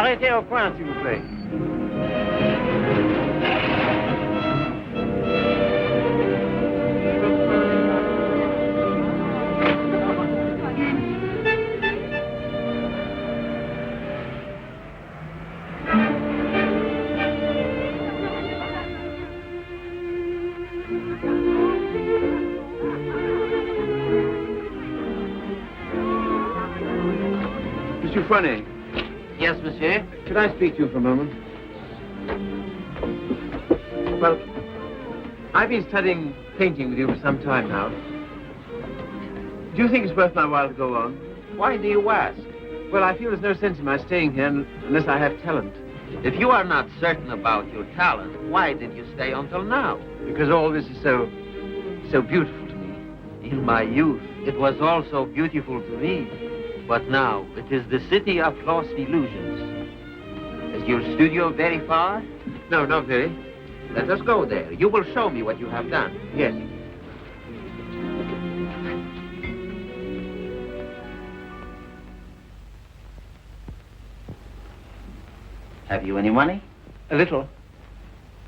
Arrêtez au coin, s'il vous plaît. Monsieur Fournet. Yes, monsieur? Could I speak to you for a moment? Well, I've been studying painting with you for some time now. Do you think it's worth my while to go on? Why do you ask? Well, I feel there's no sense in my staying here unless I have talent. If you are not certain about your talent, why did you stay until now? Because all this is so beautiful to me. In my youth, it was also beautiful to me. But now, it is the city of lost illusions. Is your studio very far? No, not very. Let us go there. You will show me what you have done. Yes. Have you any money? A little.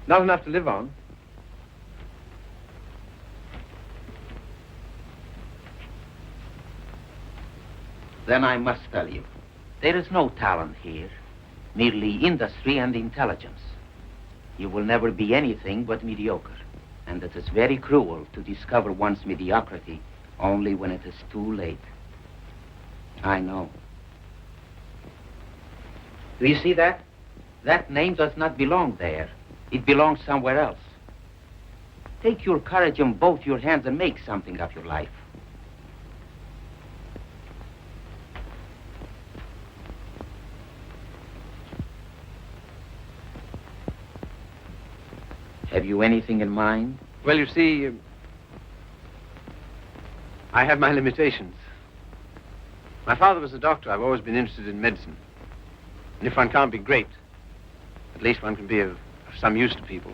Not enough to live on. Then I must tell you, there is no talent here, merely industry and intelligence. You will never be anything but mediocre, and it is very cruel to discover one's mediocrity only when it is too late. I know. Do you see that? That name does not belong there. It belongs somewhere else. Take your courage in both your hands and make something of your life. Have you anything in mind? Well, you see, I have my limitations. My father was a doctor. I've always been interested in medicine. And if one can't be great, at least one can be of some use to people.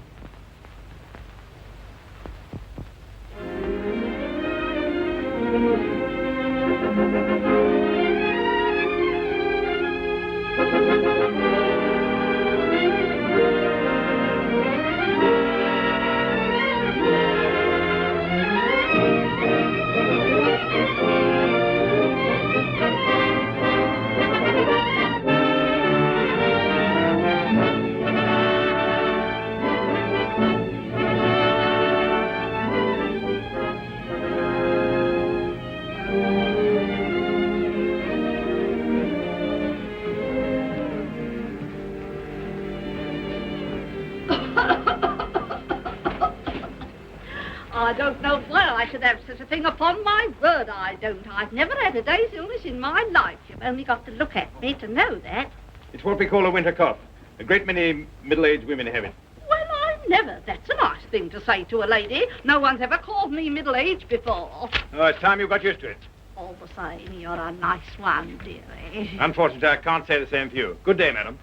I don't know why I should have such a thing. Upon my word, I don't. I've never had a day's illness in my life. You've only got to look at me to know that. It's what we call a winter cough. A great many middle-aged women have it. Well, I never. That's a nice thing to say to a lady. No one's ever called me middle-aged before. Oh, it's time you got used to it. All the same, you're a nice one, dearie. Unfortunately, I can't say the same for you. Good day, madam.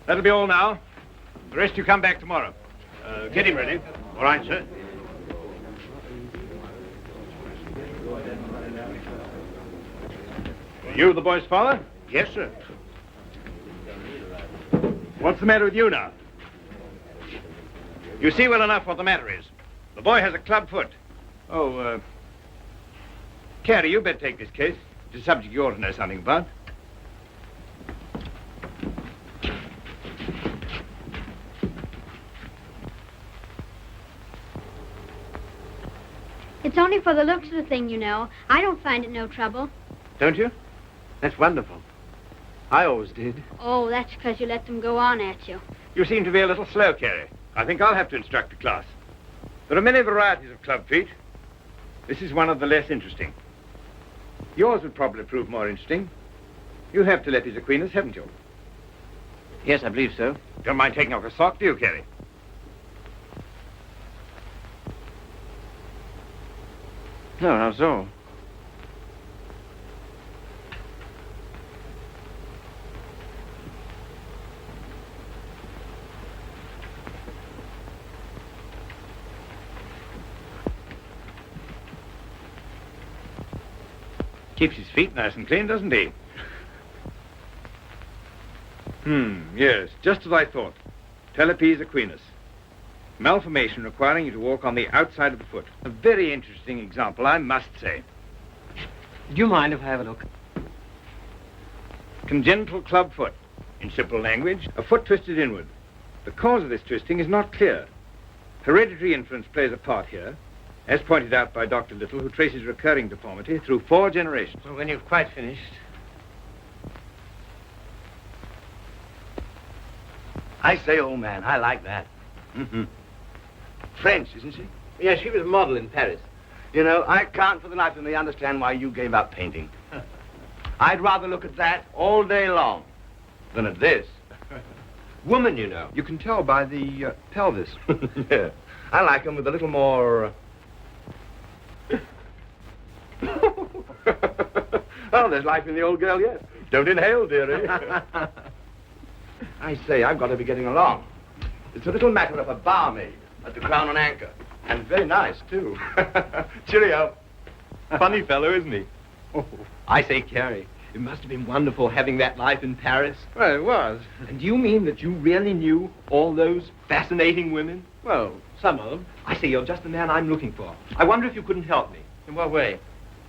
That'll be all now. The rest you come back tomorrow. Get him ready. All right, sir. You the boy's father? Yes, sir. What's the matter with you now? You see well enough what the matter is. The boy has a club foot. Oh, Carey, you better take this case. It's a subject you ought to know something about. It's only for the looks of the thing, you know. I don't find it no trouble. Don't you? That's wonderful. I always did. Oh, that's because you let them go on at you. You seem to be a little slow, Carey. I think I'll have to instruct a class. There are many varieties of club feet. This is one of the less interesting. Yours would probably prove more interesting. You have Telepi's Aquinas, haven't you? Yes, I believe so. Don't mind taking off a sock, do you, Carey? No, not at all. Keeps his feet nice and clean, doesn't he? Yes, just as I thought. Telepes equinus. Malformation requiring you to walk on the outside of the foot. A very interesting example, I must say. Do you mind if I have a look? Congenital club foot. In simple language, a foot twisted inward. The cause of this twisting is not clear. Hereditary influence plays a part here, as pointed out by Dr. Little, who traces recurring deformity through 4 generations. Well, when you've quite finished. I say, old man, I like that. French, isn't she? Yeah, she was a model in Paris. You know, I can't for the life of me understand why you gave up painting. I'd rather look at that all day long than at this. Woman, you know. You can tell by the pelvis. Yeah. I like them with a little more... Oh, there's life in the old girl yet. Don't inhale, dearie. I say, I've got to be getting along. It's a little matter of a barmaid at the Crown and Anchor. And very nice, too. Cheerio. Funny fellow, isn't he? Oh, I say, Carey, it must have been wonderful having that life in Paris. Well, it was. And do you mean that you really knew all those fascinating women? Well, some of them. I say, you're just the man I'm looking for. I wonder if you couldn't help me. In what way?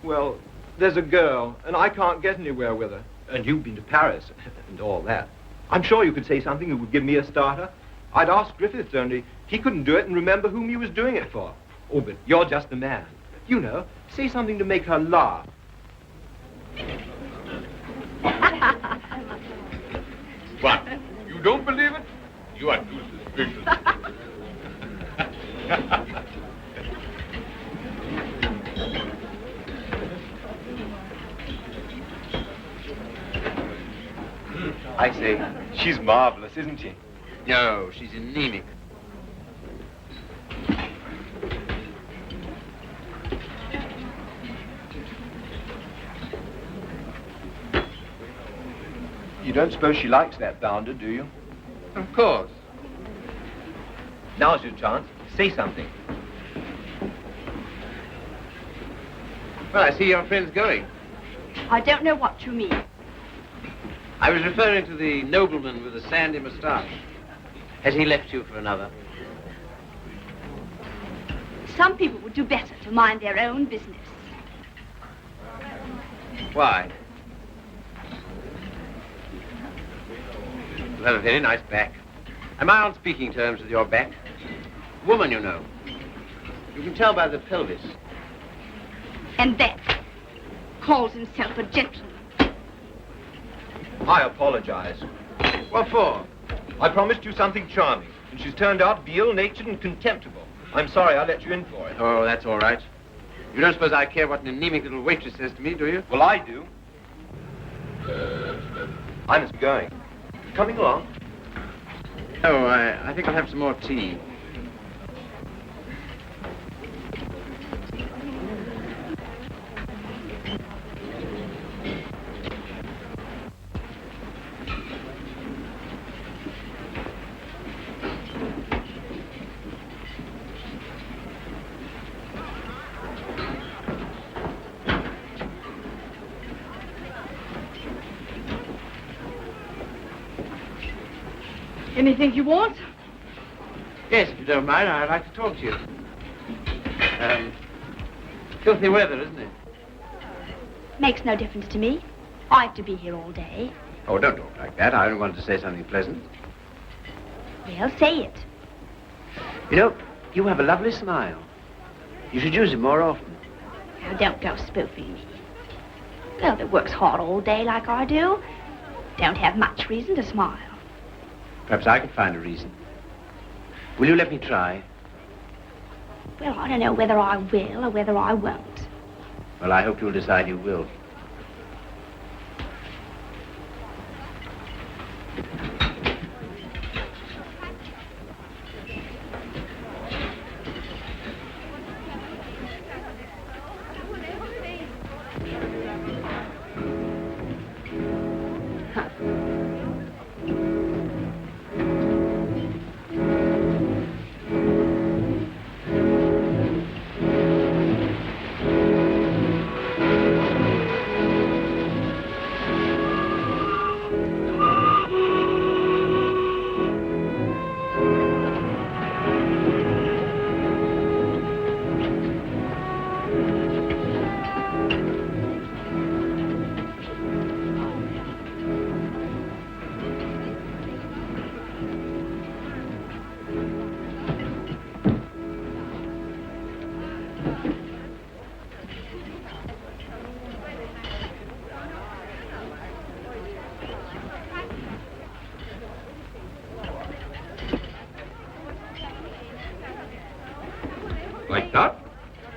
Well, there's a girl, and I can't get anywhere with her. And you've been to Paris and all that. I'm sure you could say something that would give me a starter. I'd ask Griffiths, only he couldn't do it and remember whom he was doing it for. Oh, but you're just the man. You know, say something to make her laugh. What? You don't believe it? You are too suspicious. I say, she's marvelous, isn't she? No, she's anemic. You don't suppose she likes that bounder, do you? Of course. Now's your chance. Say something. Well, I see your friend's going. I don't know what you mean. I was referring to the nobleman with the sandy moustache. Has he left you for another? Some people would do better to mind their own business. Why? You have a very nice back. Am I on speaking terms with your back? Woman, you know. You can tell by the pelvis. And that calls himself a gentleman. I apologize. What for? I promised you something charming, and she's turned out to be ill-natured and contemptible. I'm sorry I let you in for it. Oh, that's all right. You don't suppose I care what an anemic little waitress says to me, do you? Well, I do. I must be going. Coming along? Oh, I think I'll have some more tea. Anything you want? Yes, if you don't mind, I'd like to talk to you. Filthy weather, isn't it? Makes no difference to me. I have to be here all day. Oh, don't talk like that. I only wanted to say something pleasant. Well, say it. You know, you have a lovely smile. You should use it more often. Now, don't go spoofing me. Girl that works hard all day like I do don't have much reason to smile. Perhaps I could find a reason. Will you let me try? Well, I don't know whether I will or whether I won't. Well, I hope you'll decide you will.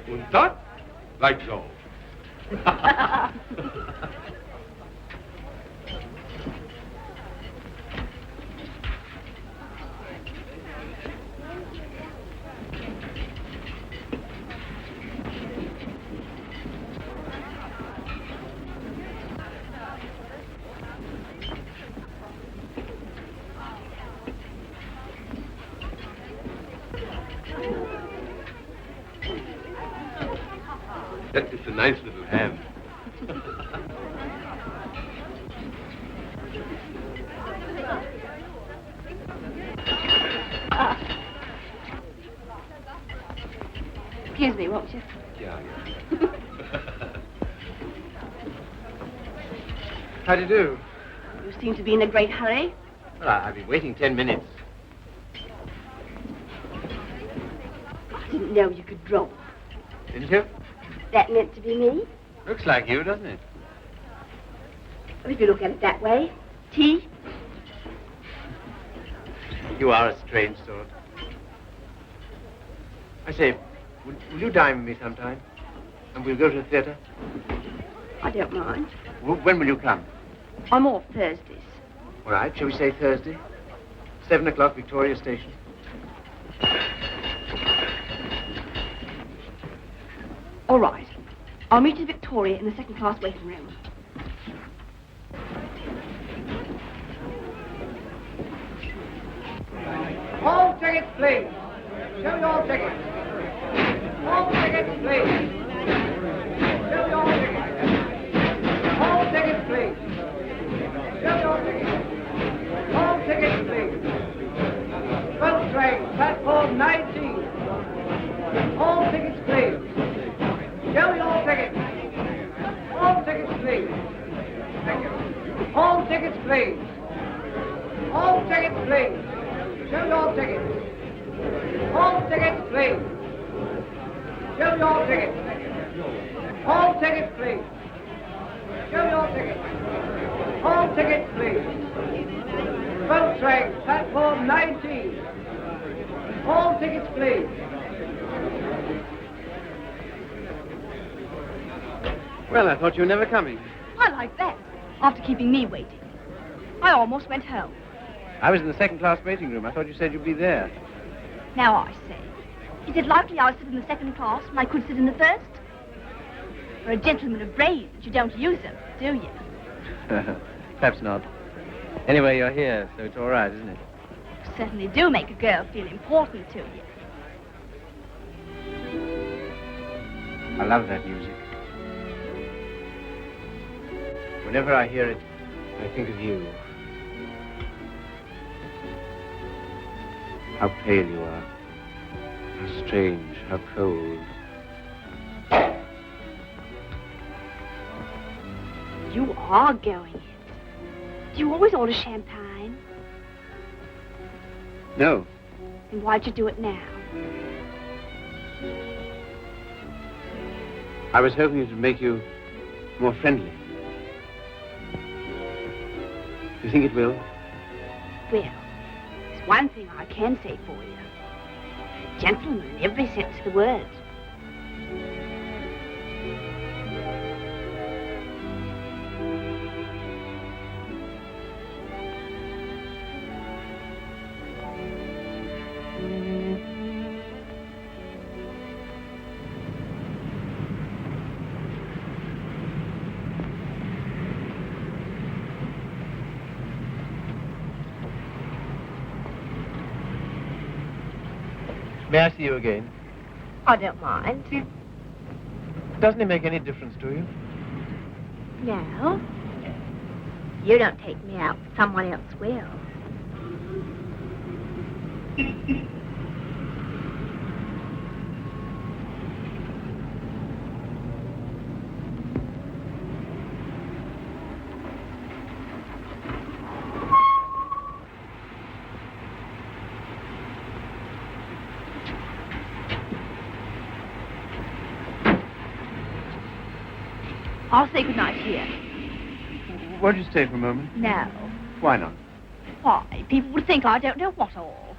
Und that, like so. That is a nice little hand. Excuse me, won't you? Yeah. How do you do? You seem to be in a great hurry. Well, I've been waiting 10 minutes. I didn't know you could draw. Didn't you? That meant to be me. Looks like you, doesn't it? Well, if you look at it that way. Tea? You are a strange sort. I say, will you dine with me sometime? And we'll go to the theatre? I don't mind. When will you come? I'm off Thursdays. All right, shall we say Thursday? 7 o'clock, Victoria Station. All right. I'll meet you at Victoria in the second-class waiting room. All tickets, please. Show your tickets. All tickets, please. Show your tickets. All tickets, please. Show your tickets. All tickets, please. First train, platform 19. All tickets, please. Show your tickets. All tickets, please. Thank you. All tickets, please. All tickets, please. Show your tickets. All tickets, please. Show your tickets. All tickets, please. Show your tickets. All tickets, please. First train, platform 19. All tickets, please. Well, I thought you were never coming. I like that. After keeping me waiting. I almost went home. I was in the second-class waiting room. I thought you said you'd be there. Now I say, is it likely I'll sit in the second class when I could sit in the first? For a gentleman of brains, you don't use them, do you? Perhaps not. Anyway, you're here, so it's all right, isn't it? You certainly do make a girl feel important to you. I love that music. Whenever I hear it, I think of you. How pale you are. How strange, how cold. You are going it. Do you always order champagne? No. Then why'd you do it now? I was hoping it would make you more friendly. Do you think it will? Well, there's one thing I can say for you. Gentleman in every sense of the word. May I see you again? I don't mind. Doesn't it make any difference to you? No. You don't take me out, someone else will. I'll say goodnight here. Won't you stay for a moment? No. Why not? Why? People would think I don't know what all.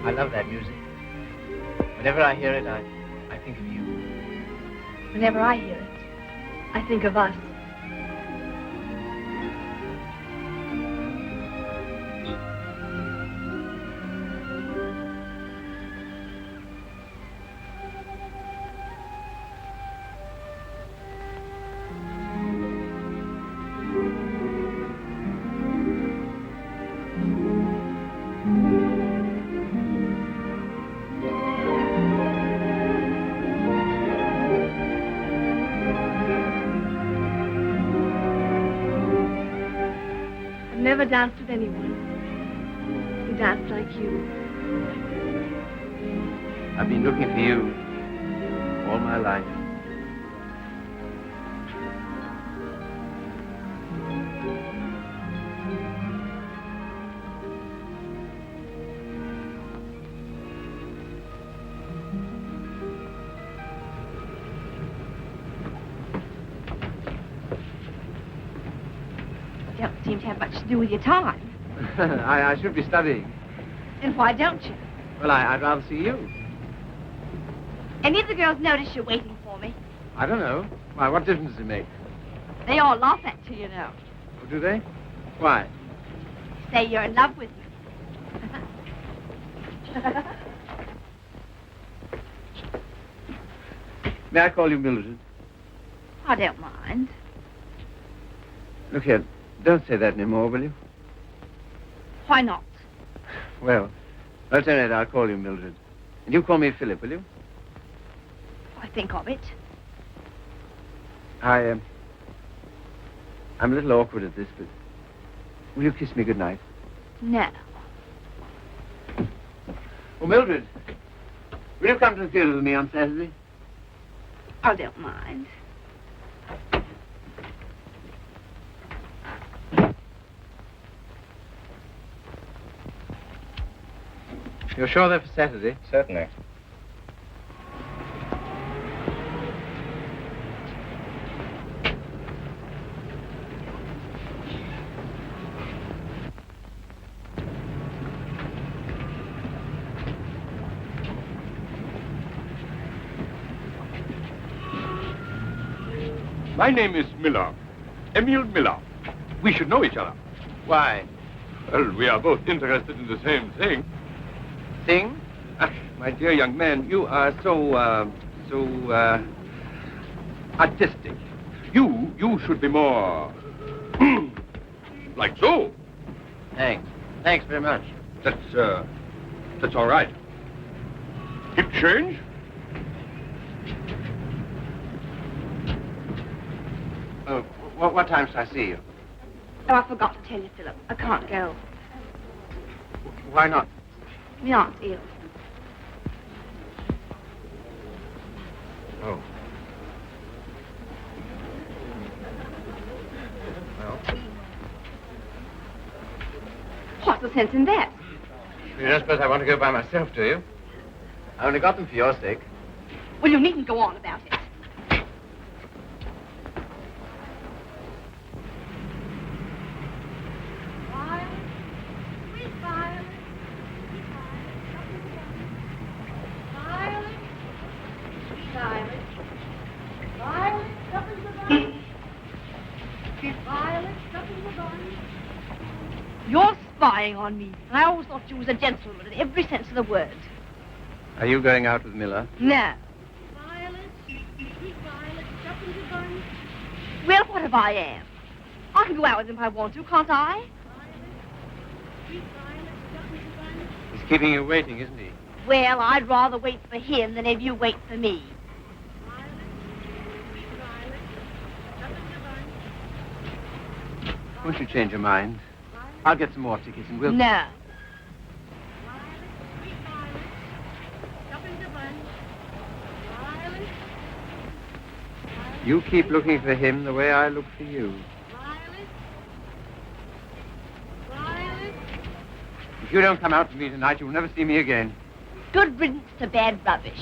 I love that music. Whenever I hear it, I think of you. Whenever I hear it, I think of us. Never danced with anyone who danced like you. I've been looking for you all my life. Don't seem to have much to do with your time. I should be studying. Then why don't you? Well, I'd rather see you. Any of the girls notice you're waiting for me? I don't know. Why, what difference does it make? They all laugh at you, you know. Oh, do they? Why? Say you're in love with me. May I call you Mildred? I don't mind. Look here, don't say that anymore, will you? Why not? Well, at any rate, I'll call you Mildred. And you call me Philip, will you? I think of it. I'm a little awkward at this, but will you kiss me goodnight? No. Oh, Mildred, will you come to the theater with me on Saturday? I don't mind. You're sure they're for Saturday? Certainly. My name is Miller. Emil Miller. We should know each other. Why? Well, we are both interested in the same thing. Thing? My dear young man, you are so artistic. You should be more like so. Thanks. Thanks very much. That's all right. Hip change? Oh, what time shall I see you? Oh, I forgot to tell you, Philip. I can't go. Why not? My aunt's ill. Oh. Well? What's the sense in that? You don't suppose I want to go by myself, do you? I only got them for your sake. Well, you needn't go on about it. You're spying on me. And I always thought you was a gentleman in every sense of the word. Are you going out with Miller? No. Well, what if I am? I can go out with him if I want to, can't I? He's keeping you waiting, isn't he? Well, I'd rather wait for him than have you wait for me. Won't you change your mind? I'll get some more tickets and we'll... No. You keep looking for him the way I look for you. If you don't come out with me tonight, you'll never see me again. Good riddance to bad rubbish.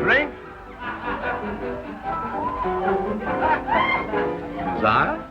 Drink? Desire?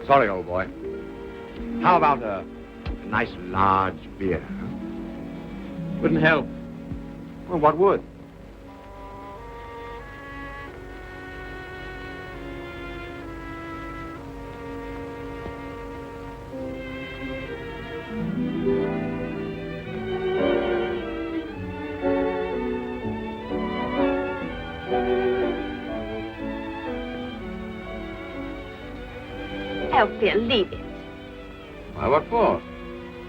Sorry, old boy. How about a nice large beer? Wouldn't help. Well, what would? Oh, Phil, leave it. Why, what for?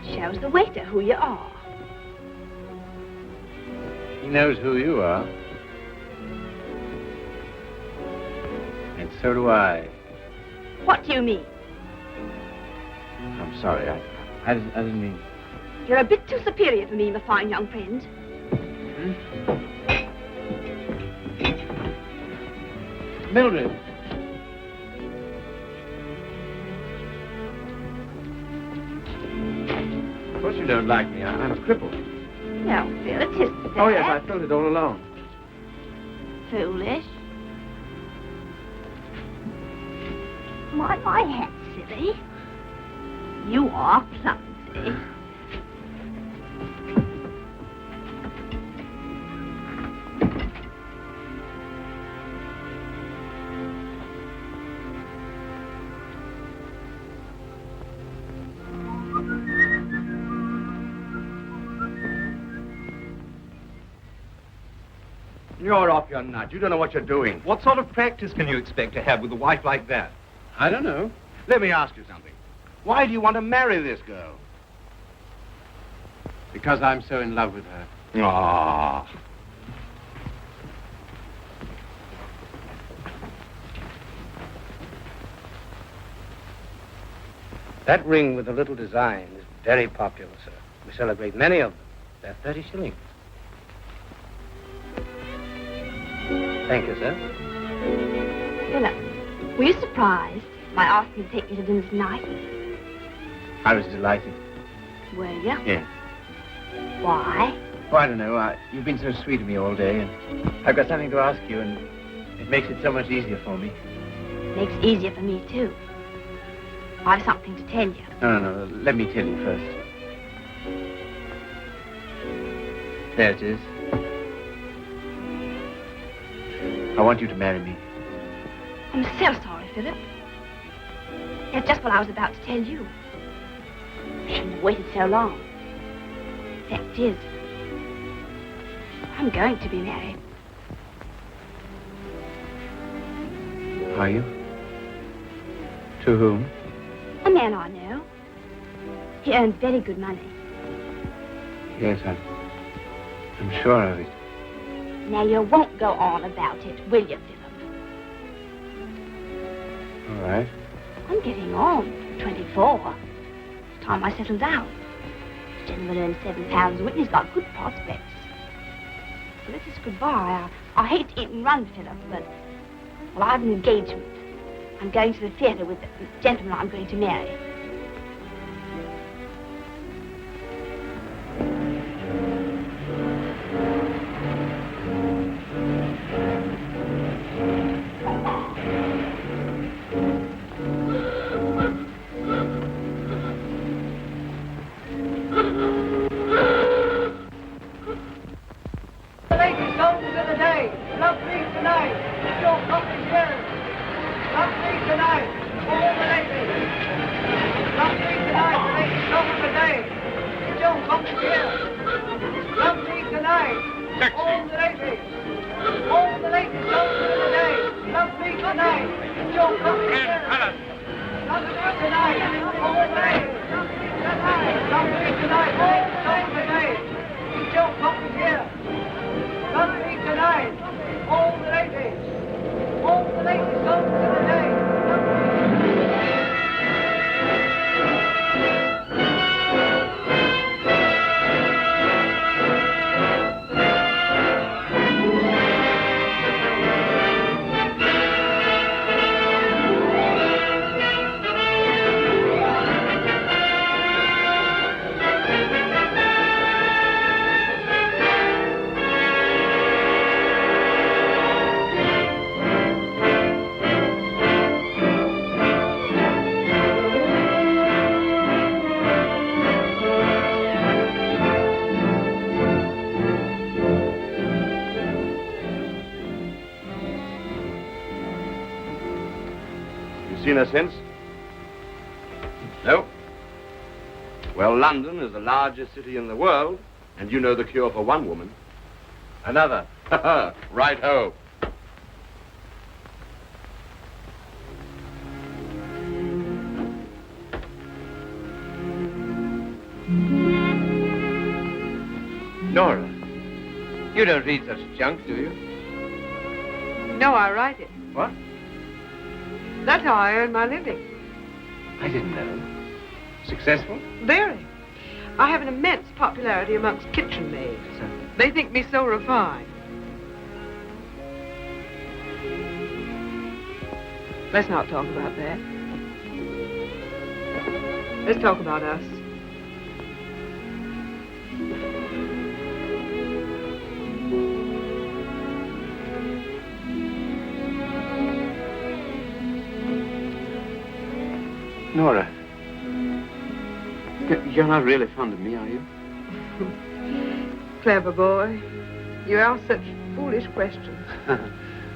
Shows the waiter who you are. He knows who you are. And so do I. What do you mean? I'm sorry, I didn't mean... You're a bit too superior for me, my fine young friend. Mildred. Of course you don't like me. I'm a cripple. No, Phil, it isn't that. Oh, yes, I felt it all along. Foolish. My hat, silly. You are clumsy. You're off your nut. You don't know what you're doing. What sort of practice can you expect to have with a wife like that? I don't know. Let me ask you something. Why do you want to marry this girl? Because I'm so in love with her. Ah. That ring with the little design is very popular, sir. We celebrate many of them. They're 30 shillings. Thank you, sir. Philip, were you surprised by asking me to take you to dinner tonight? I was delighted. Were you? Yes. Why? Oh, I don't know. You've been so sweet to me all day, and I've got something to ask you, and it makes it so much easier for me. Makes it easier for me, too. I've something to tell you. No. Let me tell you first. There it is. I want you to marry me. I'm so sorry, Philip. That's just what I was about to tell you. I shouldn't have waited so long. Fact is, I'm going to be married. Are you? To whom? A man I know. He earns very good money. Yes, I'm sure of it. Now, you won't go on about it, will you, Philip? All right. I'm getting on. 24. It's time I settle down. This gentleman earns £7 a week and he's got good prospects. So this is goodbye. I hate to eat and run, Philip, but... Well, I have an engagement. I'm going to the theatre with the gentleman I'm going to marry. Seen her since? No? Well, London is the largest city in the world, and you know the cure for one woman. Another. Right-ho. Nora, you don't read such junk, do you? No, I write it. What? That's how I earn my living. I didn't know. Successful? Very. I have an immense popularity amongst kitchen maids. They think me so refined. Let's not talk about that. Let's talk about us. Nora, you're not really fond of me, are you? Clever boy. You ask such foolish questions.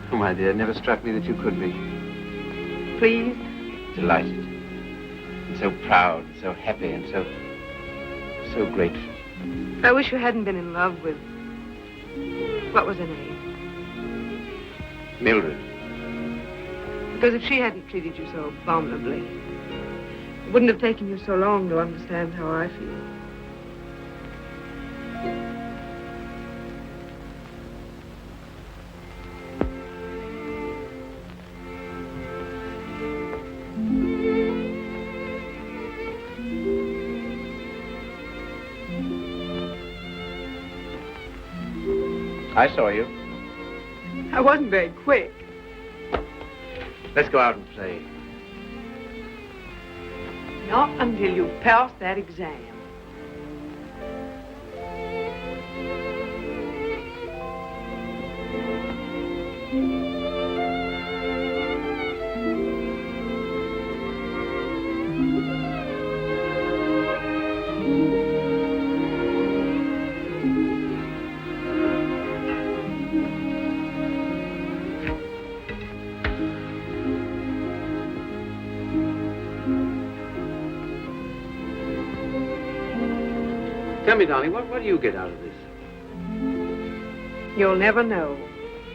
Oh, my dear, it never struck me that you could be. Pleased? Delighted. And so proud, and so happy, and so grateful. I wish you hadn't been in love with... What was her name? Mildred. Because if she hadn't treated you so abominably, it wouldn't have taken you so long to understand how I feel. I saw you. I wasn't very quick. Let's go out and play. Not until you pass that exam. Tell me, darling, what do you get out of this? You'll never know.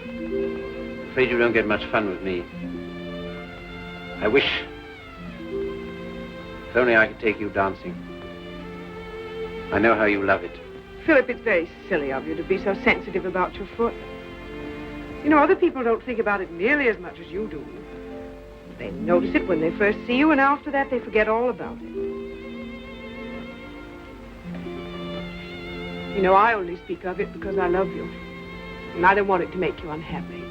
I'm afraid you don't get much fun with me. I wish... If only I could take you dancing. I know how you love it. Philip, it's very silly of you to be so sensitive about your foot. You know, other people don't think about it nearly as much as you do. They notice it when they first see you, and after that they forget all about it. You know, I only speak of it because I love you. And I don't want it to make you unhappy.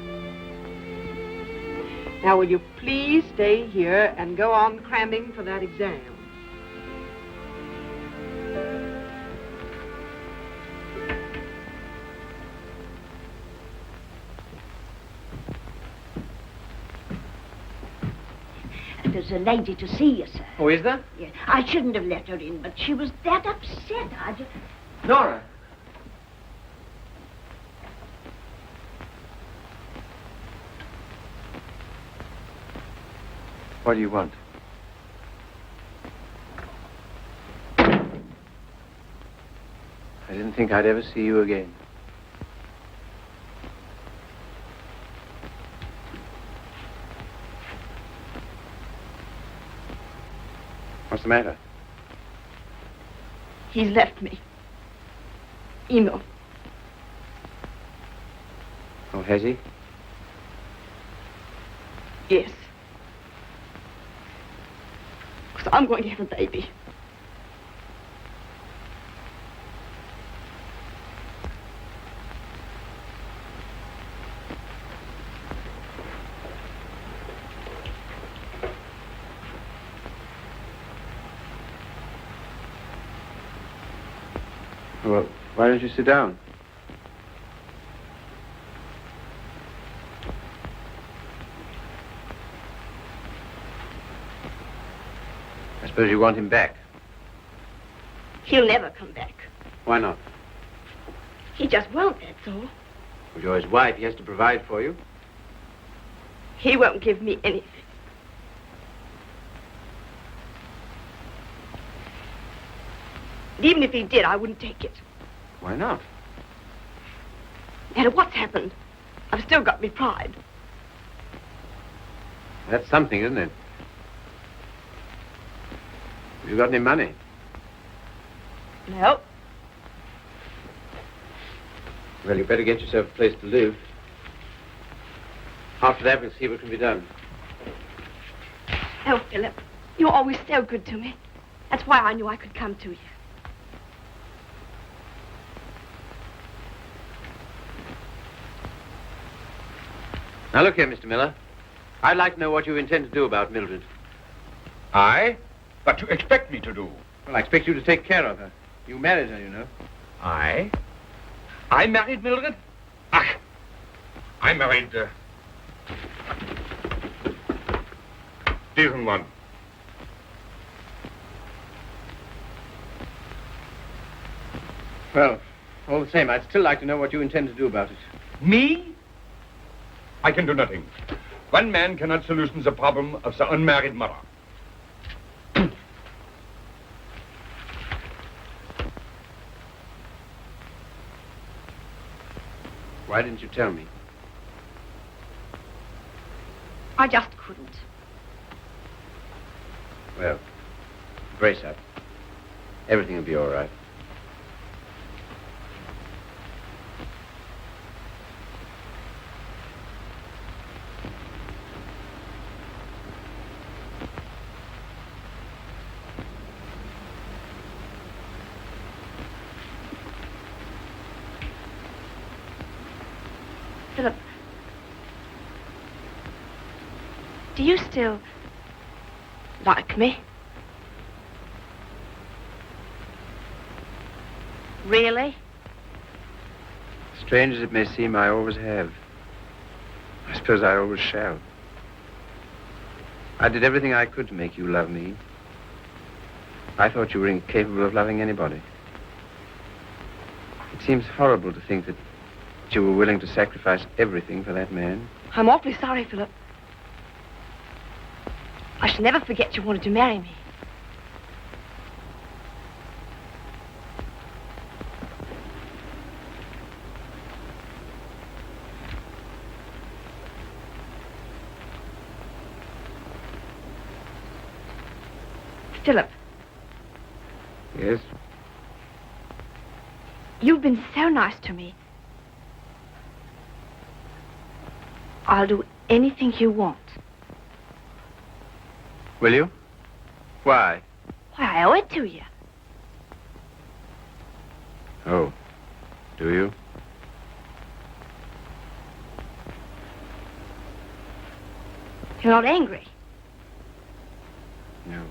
Now, will you please stay here and go on cramming for that exam? There's a lady to see you, sir. Oh, is there? Yeah. I shouldn't have let her in, but she was that upset. I just... Nora. What do you want? I didn't think I'd ever see you again. What's the matter? He's left me. Eno. Oh, has he? Yes. Because I'm going to have a baby. Well, why don't you sit down? I suppose you want him back. He'll never come back. Why not? He just won't, that's all. Well, you're his wife. He has to provide for you. He won't give me anything. And even if he did, I wouldn't take it. Why not? No matter what's happened, I've still got me pride. That's something, isn't it? Have you got any money? No. Well, you better get yourself a place to live. After that, we'll see what can be done. Oh, Philip, you're always so good to me. That's why I knew I could come to you. Now, look here, Mr. Miller. I'd like to know what you intend to do about Mildred. I? What you expect me to do? Well, I expect you to take care of her. You married her, you know. I? I married Mildred? Ach, I married, diesen one. Well, all the same, I'd still like to know what you intend to do about it. Me? I can do nothing. One man cannot solution the problem of the unmarried mother. Why didn't you tell me? I just couldn't. Well, brace up. Everything will be all right. Philip, Do you still like me? Really? Strange as it may seem, I always have. I suppose I always shall. I did everything I could to make you love me. I thought you were incapable of loving anybody. It seems horrible to think that you were willing to sacrifice everything for that man. I'm awfully sorry, Philip. I shall never forget you wanted to marry me. Philip. Yes? You've been so nice to me. I'll do anything you want. Will you? Why? Why, I owe it to you. Oh, do you? You're not angry. No.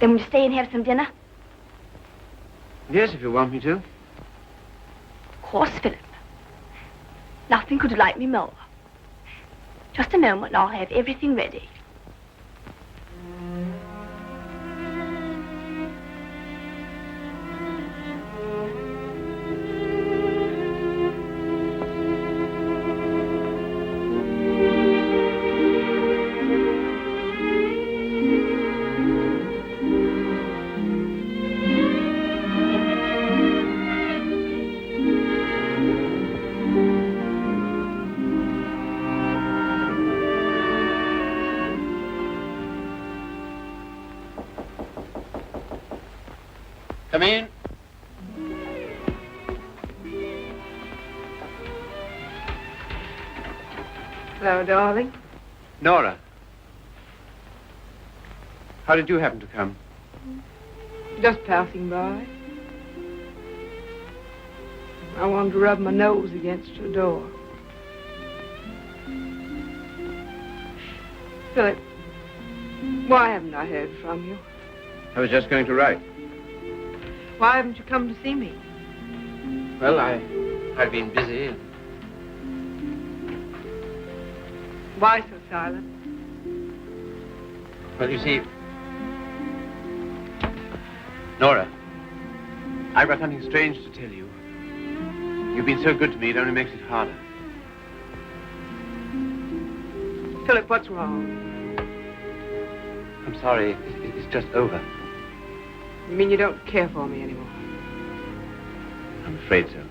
Then will you stay and have some dinner? Yes, if you want me to. Of course, Philip. Nothing could delight me more. Just a moment and I'll have everything ready. Come in. Hello, darling. Nora. How did you happen to come? Just passing by. I wanted to rub my nose against your door. Philip, why haven't I heard from you? I was just going to write. Why haven't you come to see me? Well, I've been busy. Why so silent? Well, you see, Nora, I've got something strange to tell you. You've been so good to me, it only makes it harder. Philip, what's wrong? I'm sorry, it's just over. You mean you don't care for me anymore? I'm afraid so.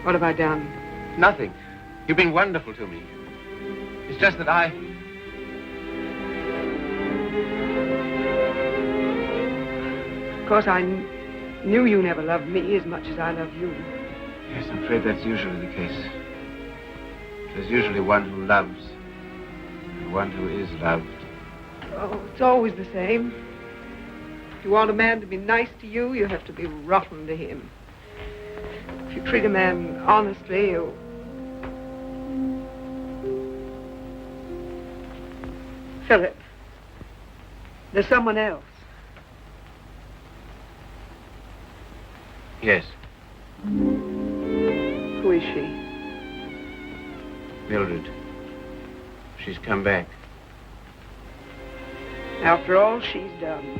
What have I done? Nothing. You've been wonderful to me. It's just that I... Of course, I knew you never loved me as much as I love you. Yes, I'm afraid that's usually the case. There's usually one who loves and one who is loved. Oh, it's always the same. If you want a man to be nice to you, you have to be rotten to him. If you treat a man honestly, you... Philip, there's someone else. Yes, Who is she? Mildred. She's come back. After all she's done.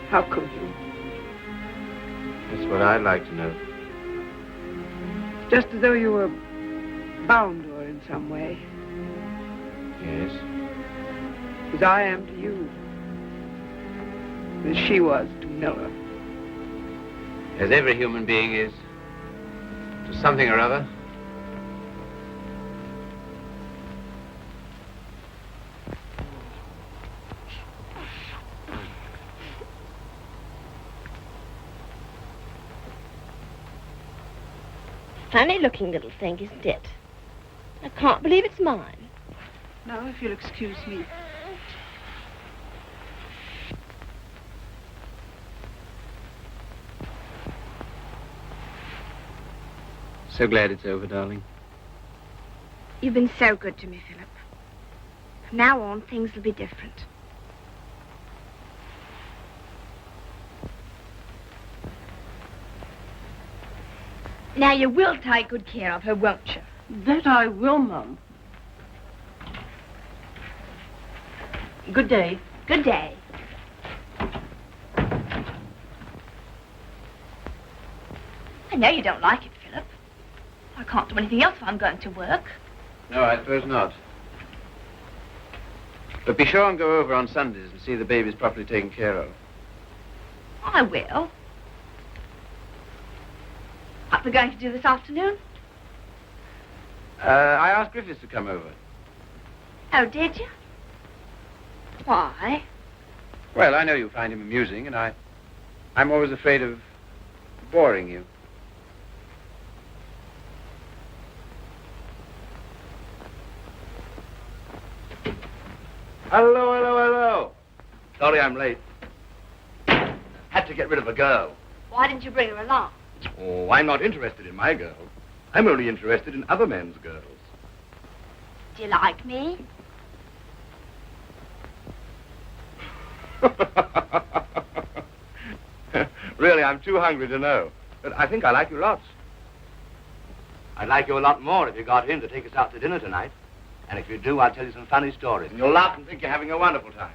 How could you? That's what I'd like to know. Just as though you were bound to her in some way. Yes. As I am to you. As she was to Miller. As every human being is. To something or other. Funny looking little thing, isn't it? I can't believe it's mine. Now, if you'll excuse me. So glad it's over, darling. You've been so good to me, Philip. From now on, things will be different. Now, you will take good care of her, won't you? That I will, Mum. Good day. Good day. I know you don't like it, Philip. I can't do anything else if I'm going to work. No, I suppose not. But be sure and go over on Sundays and see the babies properly taken care of. I will. What we're going to do this afternoon? I asked Griffiths to come over. Oh, did you? Why? Well, I know you find him amusing, and I'm always afraid of boring you. Hello, hello, hello. Sorry I'm late. Had to get rid of a girl. Why didn't you bring her along? Oh, I'm not interested in my girl. I'm only interested in other men's girls. Do you like me? Really, I'm too hungry to know. But I think I like you lots. I'd like you a lot more if you got him to take us out to dinner tonight. And if you do, I'll tell you some funny stories. And you'll laugh and think you're having a wonderful time.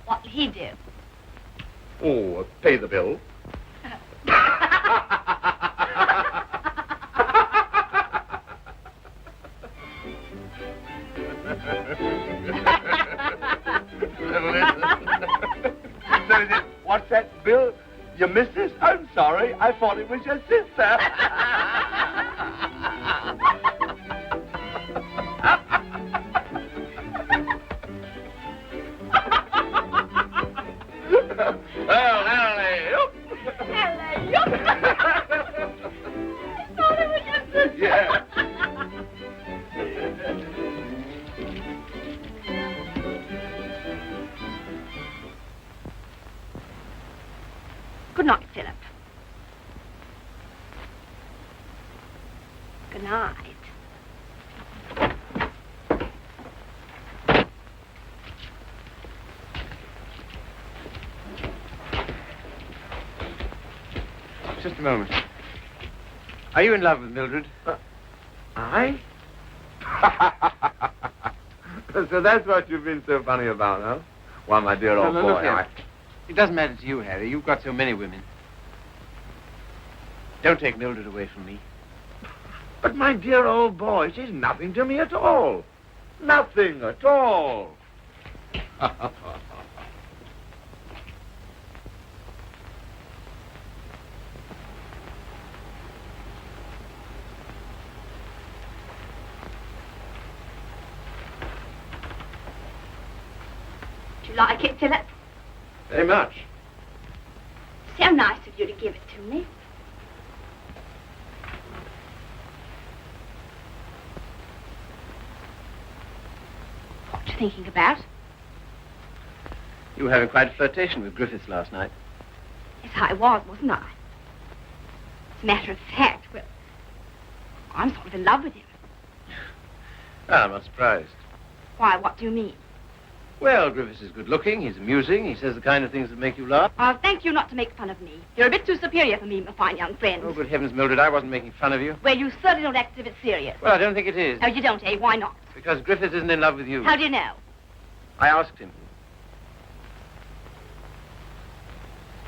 What'll he do? Oh, pay the bill. So is it, what's that, Bill? Your missus? I'm sorry. I thought it was your sister. Well, hello. Yeah. Good night, Philip. Good night. Just a moment. Are you in love with Mildred? I? So that's what you've been so funny about, huh? Well, my dear old No, boy, look here. It doesn't matter to you, Harry. You've got so many women. Don't take Mildred away from me. But my dear old boy, she's nothing to me at all. Nothing at all. Do you like it, Philip? Very much. So nice of you to give it to me. What you thinking about? You were having quite a flirtation with Griffiths last night. Yes, I was, wasn't I? As a matter of fact, well, I'm sort of in love with him. Ah, I'm not surprised. Why, what do you mean? Well, Griffiths is good looking, he's amusing, he says the kind of things that make you laugh. I'll thank you not to make fun of me. You're a bit too superior for me, my fine young friend. Oh, good heavens, Mildred, I wasn't making fun of you. Well, you certainly don't act as if it's serious. Well, I don't think it is. Oh, you don't, eh? Why not? Because Griffiths isn't in love with you. How do you know? I asked him.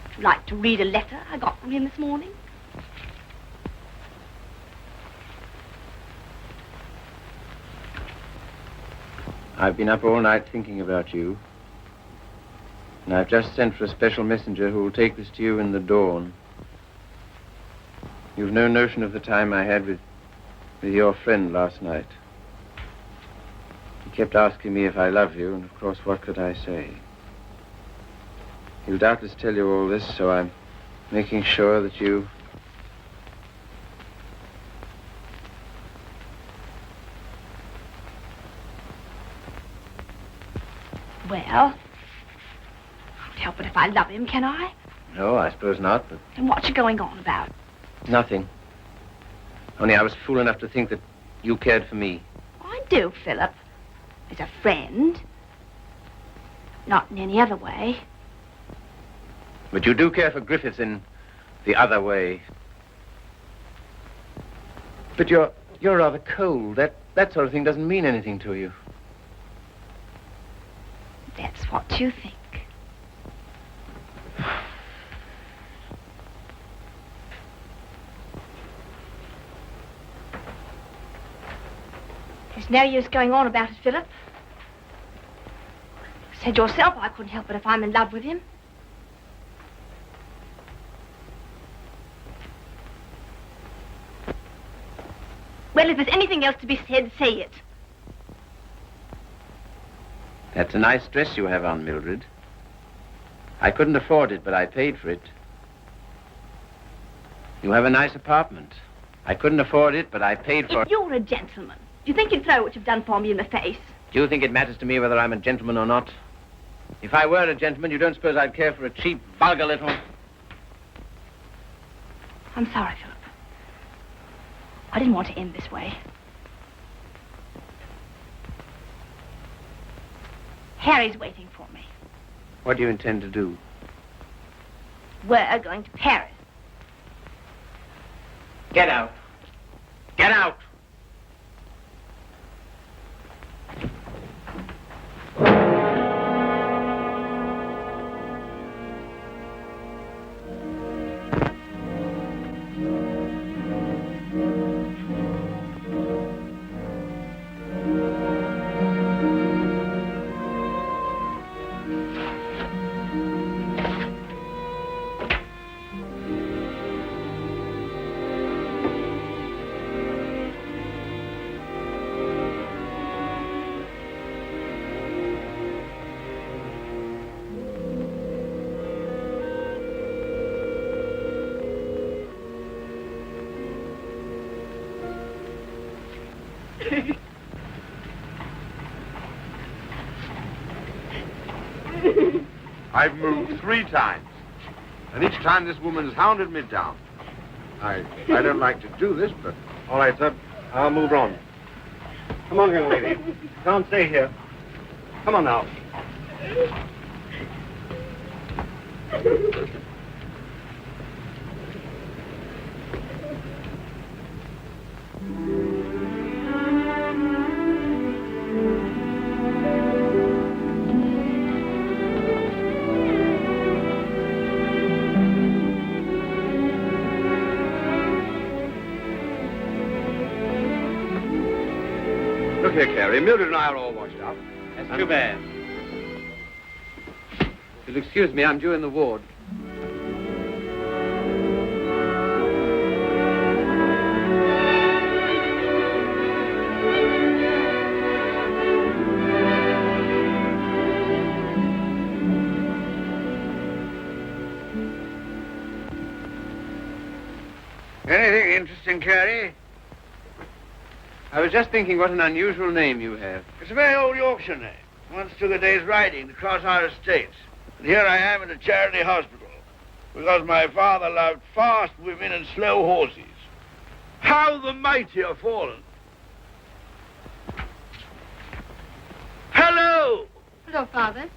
Would you like to read a letter I got from him this morning? I've been up all night thinking about you. And I've just sent for a special messenger who will take this to you in the dawn. You've no notion of the time I had with your friend last night. He kept asking me if I love you, and of course, what could I say? He'll doubtless tell you all this, so I'm making sure that you... Well, I can't help it if I love him, can I? No, I suppose not, but Then what's you going on about? nothing. Only I was fool enough to think that you cared for me. I do, Philip. As a friend. Not in any other way. But you do care for Griffiths in the other way. But you're rather cold. That sort of thing doesn't mean anything to you. That's what you think. There's no use going on about it, Philip. Said yourself I couldn't help it if I'm in love with him. Well, if there's anything else to be said, say it. That's a nice dress you have on, Mildred. I couldn't afford it, but I paid for it. You have a nice apartment. I couldn't afford it, but I paid for it. If you're a gentleman, do you think you'd throw what you've done for me in the face? Do you think it matters to me whether I'm a gentleman or not? If I were a gentleman, you don't suppose I'd care for a cheap, vulgar little... I'm sorry, Philip. I didn't want to end this way. Harry's waiting for me. What do you intend to do? We're going to Paris. Get out. Get out! I've moved 3 times, and each time this woman has hounded me down. I don't like to do this, but... All right, sir. I'll move on. Come on, young lady. Don't stay here. Come on now. Look here, Carey. Mildred and I are all washed up. That's too bad. You'll excuse me, I'm due in the ward. Anything interesting, Carey? I was just thinking what an unusual name you have. It's a very old Yorkshire name. Once took a day's riding to cross our estates. And here I am in a charity hospital because my father loved fast women and slow horses. How the mighty are fallen. Hello! Hello, Father.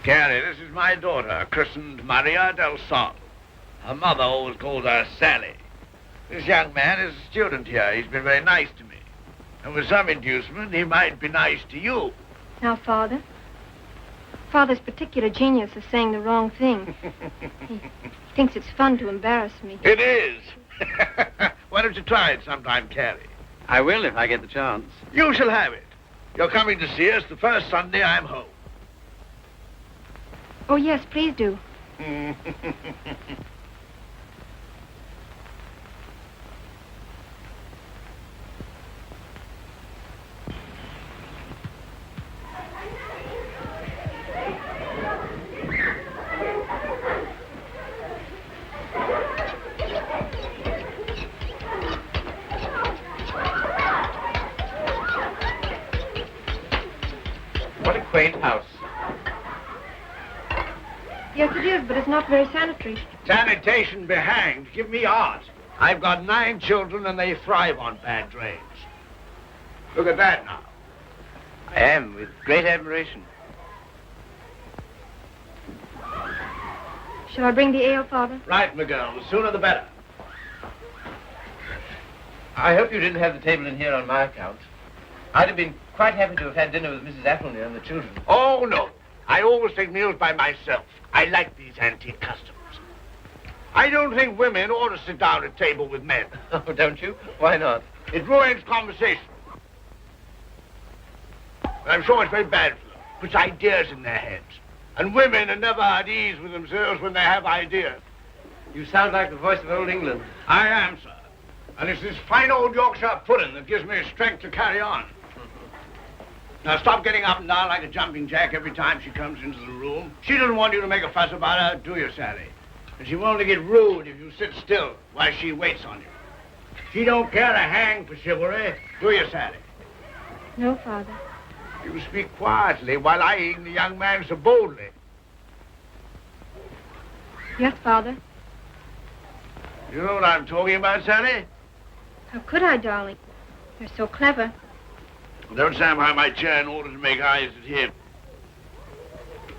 Carey, this is my daughter, christened Maria del Sol. Her mother always called her Sally. This young man is a student here. He's been very nice to me. And with some inducement, he might be nice to you. Now, Father. Father's particular genius is saying the wrong thing. He thinks it's fun to embarrass me. It is. Why don't you try it sometime, Carey? I will if I get the chance. You shall have it. You're coming to see us the first Sunday I'm home. Oh, yes, please do. What a quaint house. Yes, it is is, but it's not very sanitary. Sanitation be hanged. Give me art. I've got 9 children and they thrive on bad drains. Look at that now. I am, with great admiration. Shall I bring the ale, Father? Right, my girl. The sooner the better. I hope you didn't have the table in here on my account. I'd have been quite happy to have had dinner with Mrs. Athelney and the children. Oh, no. I always take meals by myself. I like these antique customs. I don't think women ought to sit down at table with men. Oh, don't you? Why not? It ruins conversation. I'm sure it's very bad for them. Puts ideas in their heads. And women are never at ease with themselves when they have ideas. You sound like the voice of old England. I am, sir. And it's this fine old Yorkshire pudding that gives me strength to carry on. Now, stop getting up and down like a jumping jack every time she comes into the room. She doesn't want you to make a fuss about her, do you, Sally? And she will only get rude if you sit still while she waits on you. She don't care a hang for chivalry, do you, Sally? No, Father. You speak quietly while eyeing the young man so boldly. Yes, Father. You know what I'm talking about, Sally? How could I, darling? You're so clever. Don't stand behind my chair in order to make eyes at him.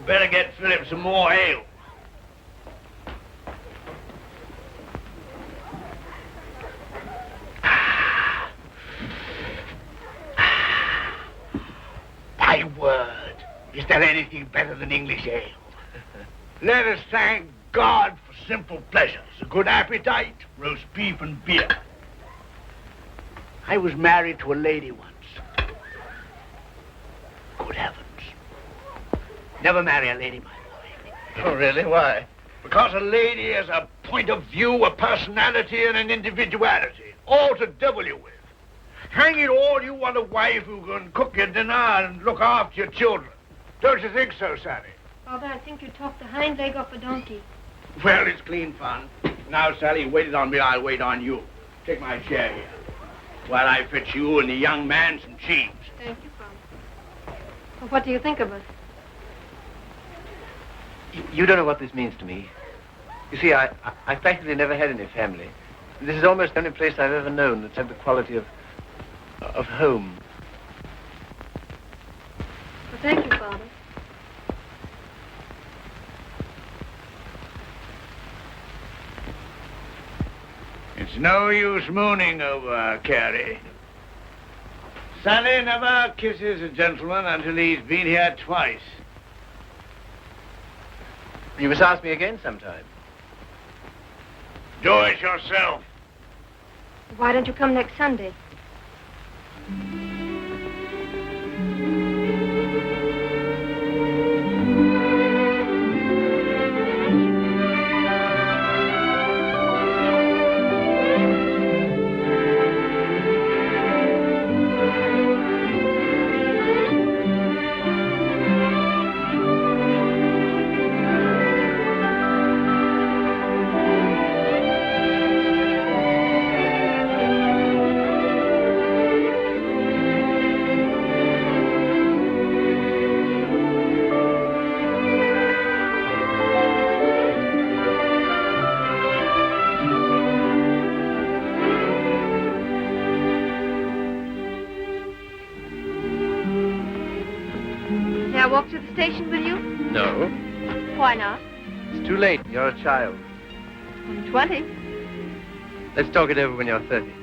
Better get Philip some more ale. My word, is there anything better than English ale? Let us thank God for simple pleasures, a good appetite, roast beef and beer. I was married to a lady once. Good heavens. Never marry a lady, my boy. Oh, really? Why? Because a lady has a point of view, a personality, and an individuality, all to devil you with. Hang it all, you want a wife who can cook your dinner and look after your children. Don't you think so, Sally? Father, I think you talked the hind leg off a donkey. Well, it's clean fun. Now, Sally, you waited on me, I'll wait on you. Take my chair here, while I fetch you and the young man some cheese. Thank you, Father. Well, what do you think of us? You don't know what this means to me. You see, I practically never had any family. This is almost the only place I've ever known that's had the quality of home. Well, thank you, Father. It's no use mooning over Carey. Sally never kisses a gentleman until he's been here twice. You must ask me again sometime. Do it yourself. Why don't you come next Sunday? Walk to the station with you? No. Why not? It's too late. You're a child. I'm 20. Let's talk it over when you're 30.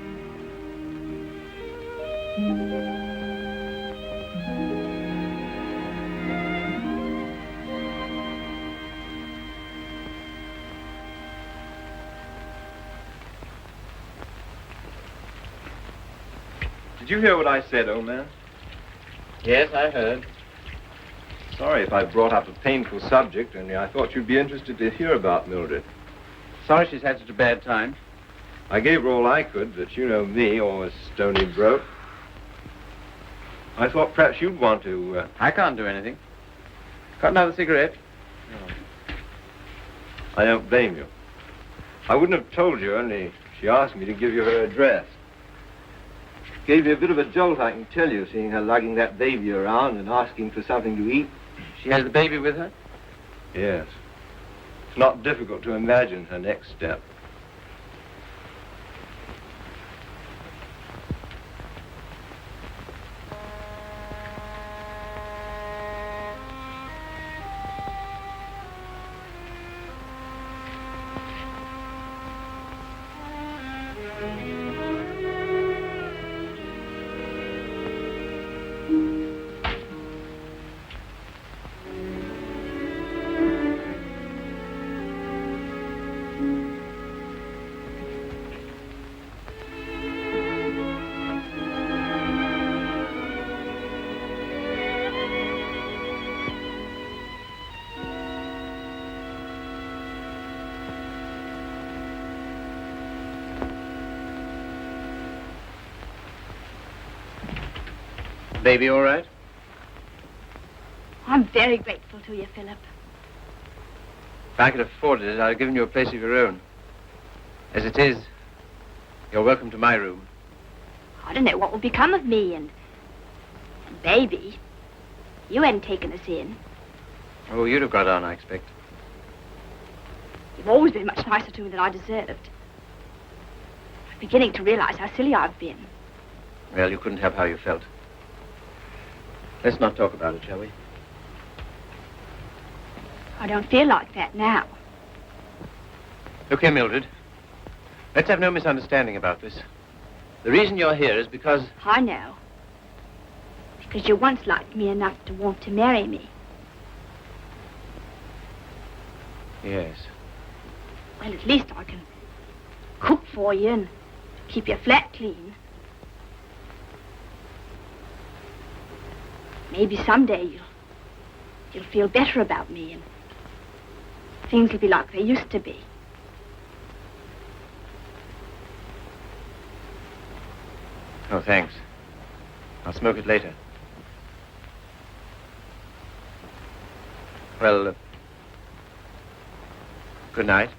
Did you hear what I said, old man? Yes, I heard. Sorry if I brought up a painful subject, only I thought you'd be interested to hear about Mildred. Sorry she's had such a bad time. I gave her all I could, but you know me, always stony broke. I thought perhaps you'd want to... I can't do anything. Got another cigarette? No. I don't blame you. I wouldn't have told you, only she asked me to give you her address. Gave me a bit of a jolt, I can tell you, seeing her lugging that baby around and asking for something to eat. She has the baby with her? Yes. It's not difficult to imagine her next step. Baby all right? I'm very grateful to you, Philip. If I could have afforded it, I'd have given you a place of your own. As it is, you're welcome to my room. I don't know what will become of me and Baby. You hadn't taken us in. Oh, you'd have got on, I expect. You've always been much nicer to me than I deserved. I'm beginning to realize how silly I've been. Well, you couldn't help how you felt. Let's not talk about it, shall we? I don't feel like that now. Look here, Mildred. Let's have no misunderstanding about this. The reason you're here is because... I know. Because you once liked me enough to want to marry me. Yes. Well, at least I can cook for you and keep your flat clean. Maybe someday you'll feel better about me and things will be like they used to be. Oh, thanks. I'll smoke it later. Well, good night.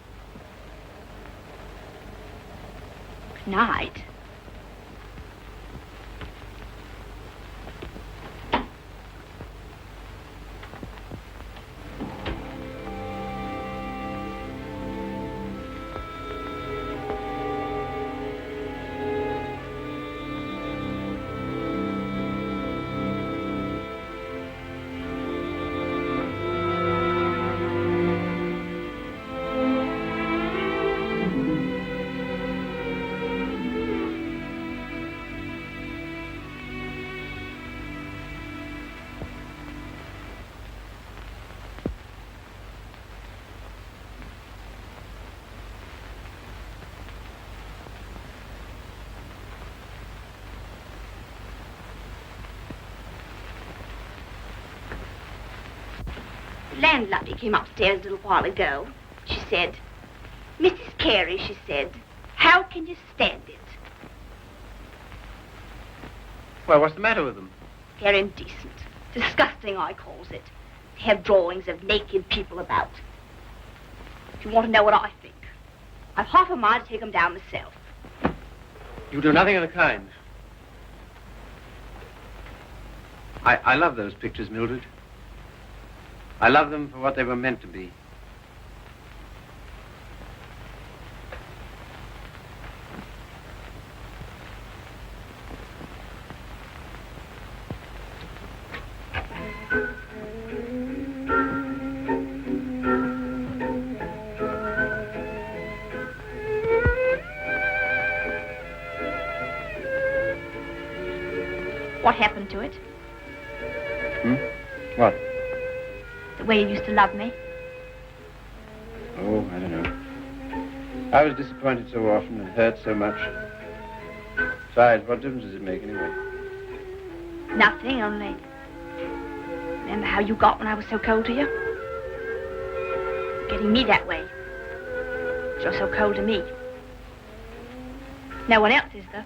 Good night. The landlady came upstairs a little while ago. She said, Mrs. Carey, she said, how can you stand it? Well, what's the matter with them? They're indecent. Disgusting, I calls it. They have drawings of naked people about. If you want to know what I think, I've half a mind to take them down myself. You do nothing of the kind. I love those pictures, Mildred. I love them for what they were meant to be. What happened to it? What? The way you used to love me? Oh, I don't know. I was disappointed so often and hurt so much. Besides, what difference does it make anyway? Nothing, only... Remember how you got when I was so cold to you? Getting me that way. You're so cold to me. No one else is, though.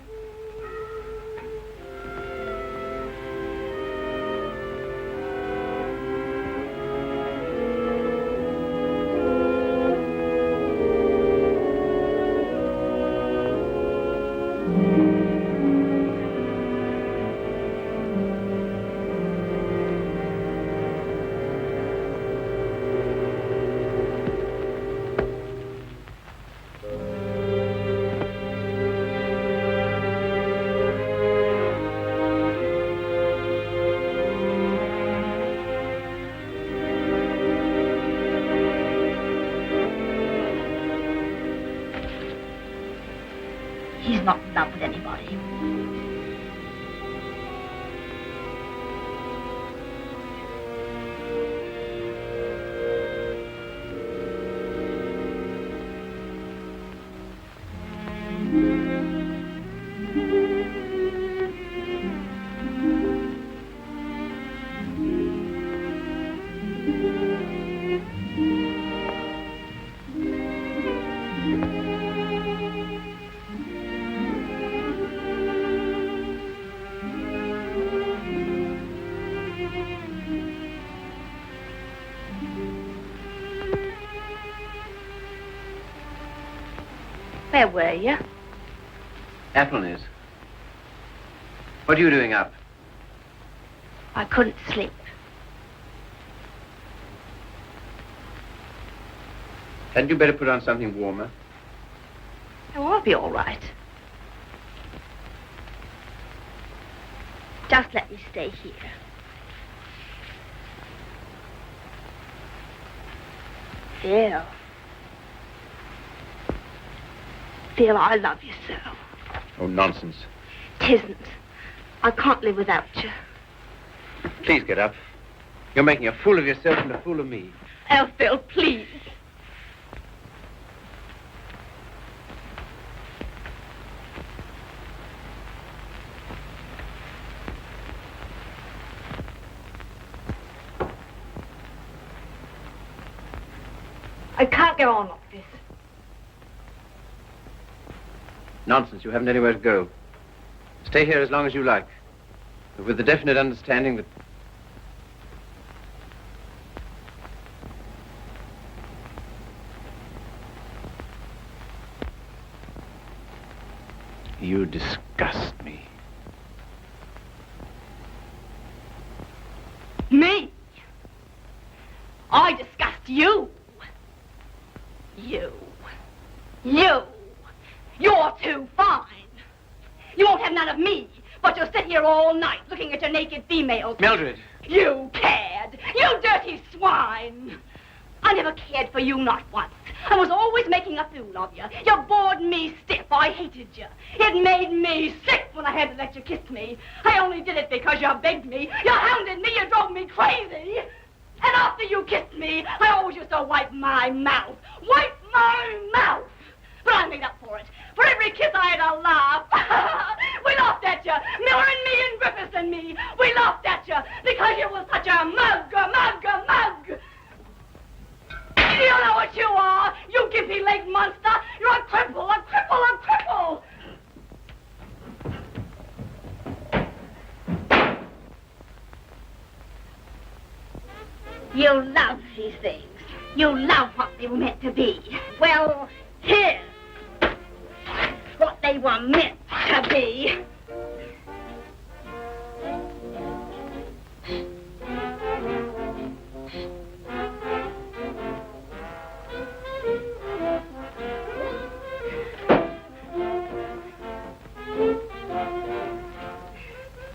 He's not in love with anybody. Where were you? Appleneys. What are you doing up? I couldn't sleep. Hadn't you better put on something warmer? Oh, I'll be all right. Just let me stay here. Phil. Phil, I love you so. Oh, nonsense. 'Tisn't. I can't live without you. Please get up. You're making a fool of yourself and a fool of me. Oh, Phil, please. I can't go on like this. Nonsense. You haven't anywhere to go. Stay here as long as you like, but with the definite understanding that you disgust me. Me? I disgust you. You. You're too fine. You won't have none of me, but you'll sit here all night looking at your naked females. Mildred! You cared. You dirty swine. I never cared for you, not once. I was always making a fool of you. You bored me stiff. I hated you. It made me sick when I had to let you kiss me. I only did it because you begged me. You hounded me. You drove me crazy. And after you kissed me, I always used to wipe my mouth. Wipe my mouth! But I made up for it. For every kiss I had a laugh. We laughed at you. Miller and me and Griffiths and me. We laughed at you because you was such a mug. Do you know what you are? You gimpy-legged monster. You're a cripple. You love these things. You love what they were meant to be. Well, here's what they were meant to be.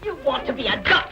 You want to be a duck.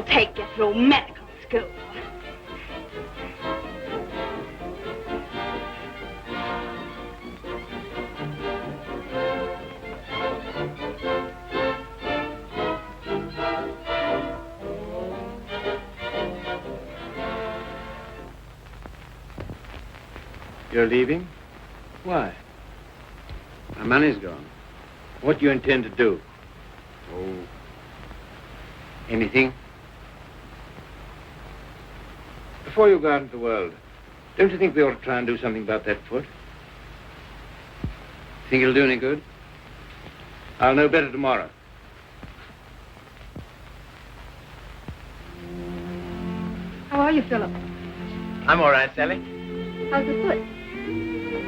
Take you through medical school. You're leaving? Why? My money's gone. What do you intend to do? Oh, anything? Before you go out into the world, don't you think we ought to try and do something about that foot? Think it'll do any good? I'll know better tomorrow. How are you, Philip? I'm all right, Sally. How's the foot?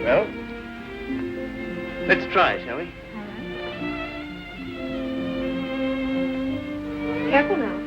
Well, let's try, shall we? Careful now.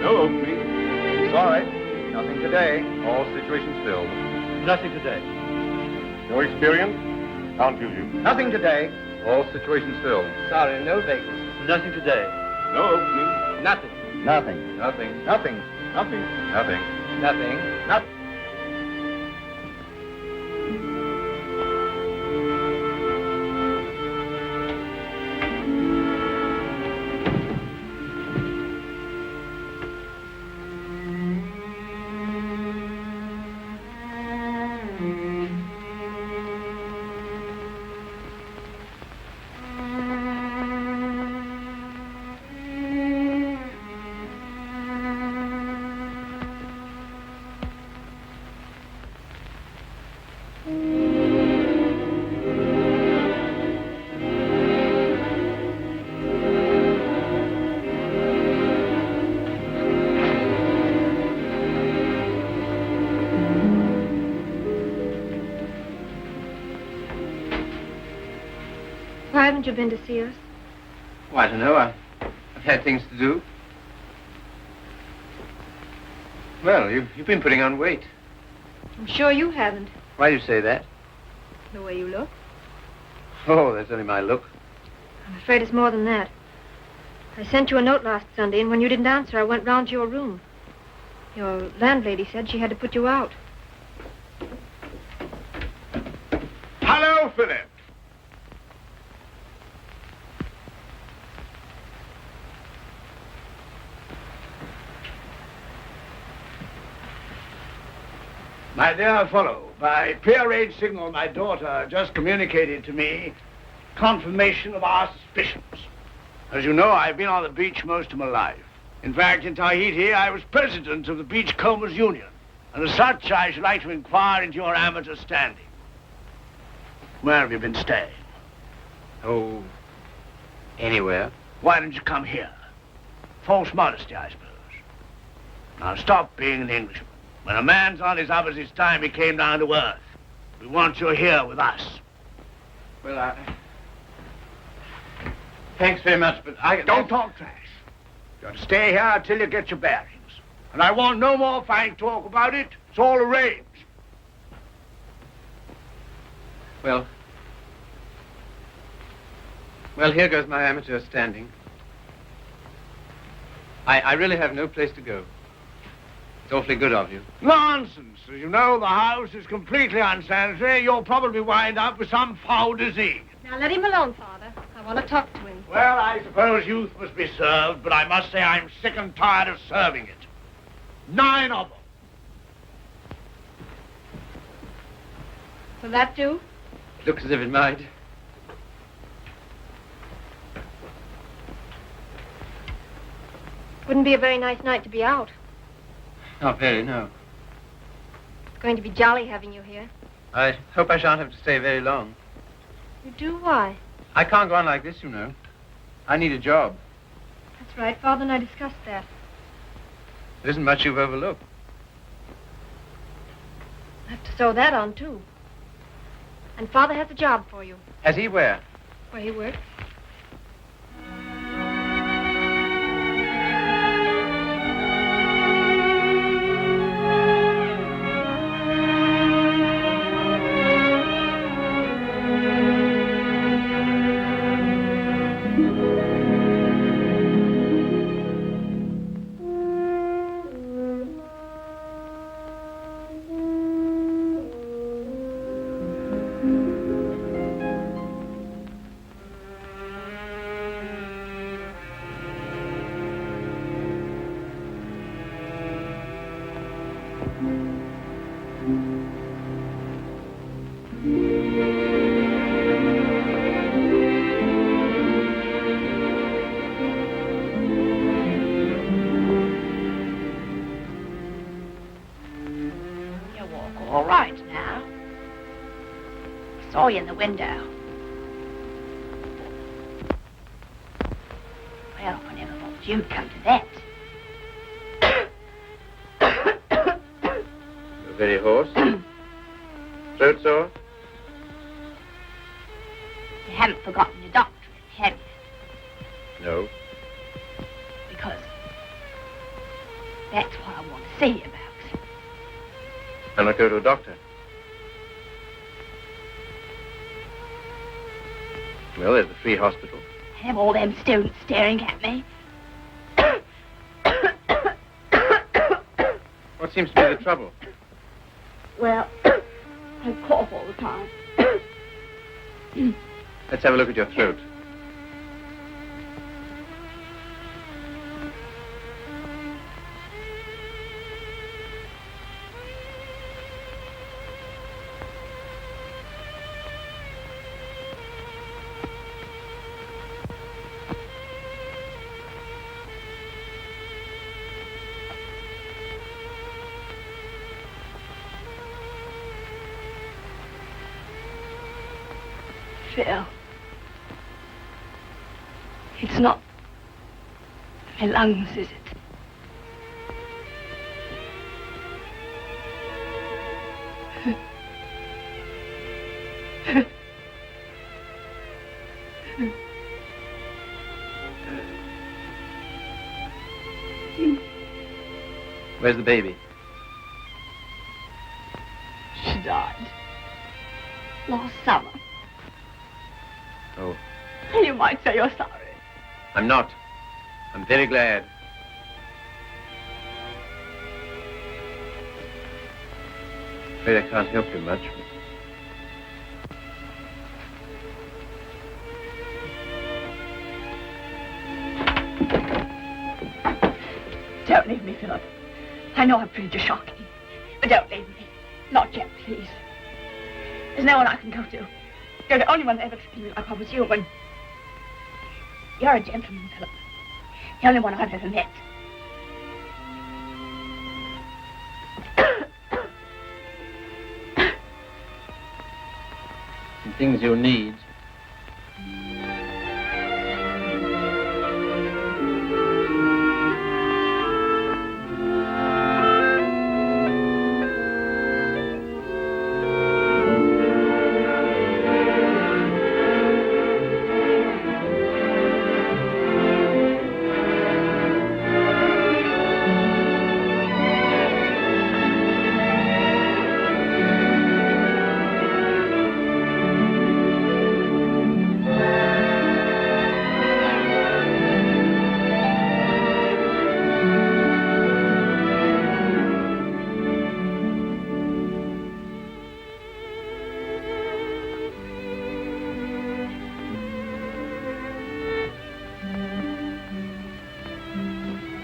No opening. Sorry. Nothing today. All situations filled. Nothing today. No experience? Can't use you. Nothing today. All situations filled. Sorry, no vacancies. Nothing today. No opening. Nothing. Nothing. Nothing. Nothing. Nothing. Nothing. Nothing. Nothing. Why haven't you been to see us? Well, I don't know. I've had things to do. Well, you've been putting on weight. I'm sure you haven't. Why do you say that? The way you look. Oh, that's only my look. I'm afraid it's more than that. I sent you a note last Sunday, and when you didn't answer, I went round to your room. Your landlady said she had to put you out. Hello, Philip. My dear fellow, by prearranged signal, my daughter just communicated to me confirmation of our suspicions. As you know, I've been on the beach most of my life. In fact, in Tahiti, I was president of the Beachcombers Union. And as such, I should like to inquire into your amateur standing. Where have you been staying? Oh, anywhere. Why didn't you come here? False modesty, I suppose. Now stop being an Englishman. When a man's on his up, it's time he came down to earth. We want you here with us. Well, thanks very much, but I... Don't talk trash. You have to stay here until you get your bearings. And I want no more fine talk about it. It's all arranged. Well, here goes my amateur standing. I really have no place to go. It's awfully good of you. Nonsense. As you know, the house is completely unsanitary. You'll probably wind up with some foul disease. Now, let him alone, Father. I want to talk to him. Well, I suppose youth must be served, but I must say I'm sick and tired of serving it. 9 of them. Will that do? Looks as if it might. Wouldn't be a very nice night to be out. Not very, no. It's going to be jolly having you here. I hope I shan't have to stay very long. You do? Why? I can't go on like this, you know. I need a job. That's right. Father and I discussed that. There isn't much you've overlooked. I have to sew that on, too. And Father has a job for you. Has he where? Where he works. All right now. I saw you in the window. Well, I never thought you'd come to that. You're very hoarse. Throat sore? You haven't forgotten your doctorate, have you? No. Because that's what I want to see you about. I'll not go to a doctor. Well, there's the free hospital. Have all them students staring at me. What seems to be the trouble? Well, I cough all the time. Let's have a look at your throat. Phil, it's not my lungs, is it? Where's the baby? She died last summer. Oh, You might say you're sorry. I'm not. I'm very glad. Afraid I can't help you much. Don't leave me, Philip. I know I've treated you shocking, but don't leave me. Not yet, please. There's no one I can go to. You're the only one that ever treated me like I was you, and you're a gentleman, Philip. The only one I've ever met. Some things you need.